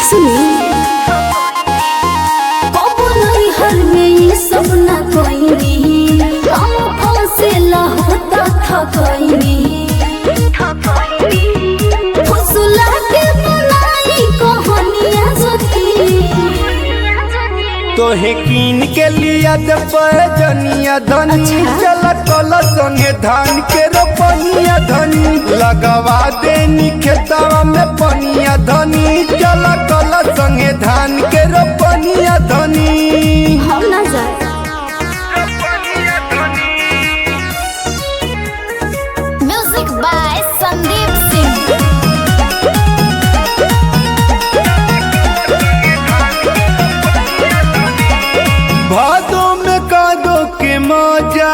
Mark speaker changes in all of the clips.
Speaker 1: सुनी कबो नहीं हर में ये सब ना कोई हम फसेला होता था कोई फसुला के बनाई कहानियां सखी
Speaker 2: तोहे कीन के लिया पैजनिया धनी चल कल संगे धान के रोपनिया धनी लगवा देनी खेतवा में पनिया धनी चल कल संगे धान के रोपनिया धनी
Speaker 1: हम ना जाए म्यूजिक बाय संदीप सिंह
Speaker 2: भादो में कादो के मजा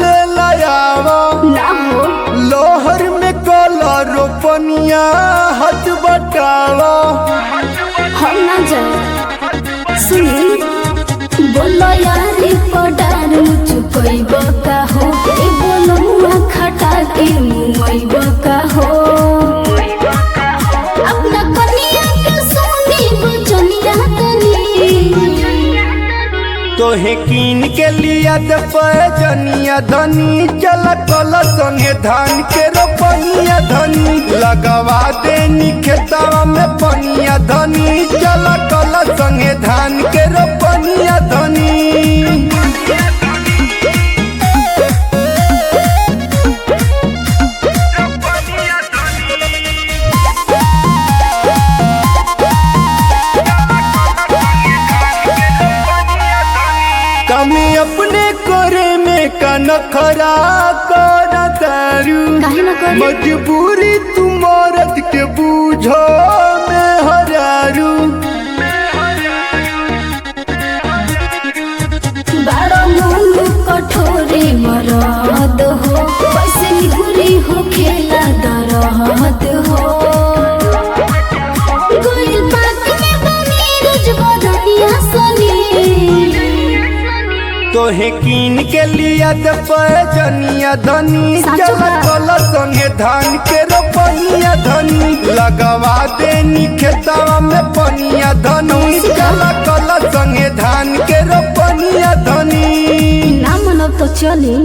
Speaker 2: ले लायावा
Speaker 1: ना हो
Speaker 2: लोहर में कला रोपनिया हाथ बटावा
Speaker 1: हम ना जाए सुनी बोलो यारी पडार चुकोई बका हो ए बोलो मुआ खटा के मुई बका हो अपना कनिया के सोनी बचनिया तनी
Speaker 2: तोहे कीन के लिया पैजनिया धनी चल कल संगे धान के रोपनिया धनी लगवा देनी खेतवा में पनिया धनी चल कल संगे धान के रोपनिया धनी कमी अपने करे में कनखरा कर तारू
Speaker 1: काहे ना करी
Speaker 2: मजबूरी तुम औरत के बूझो में हरारू
Speaker 1: बारो मन कठोरे मरद हो पैसे निहुरी हो खेला दरहद हो गोइल पाक में बनी रुज बदनिया सनी
Speaker 2: तोहे कीन के लिया पैजनिया धनी चल कल संगे धान के रोपनिया धनी लगवा देनी खेतवा में पनिया धनी चल कल संगे धान के रोपनिया धनी
Speaker 1: ना मनब तो चली।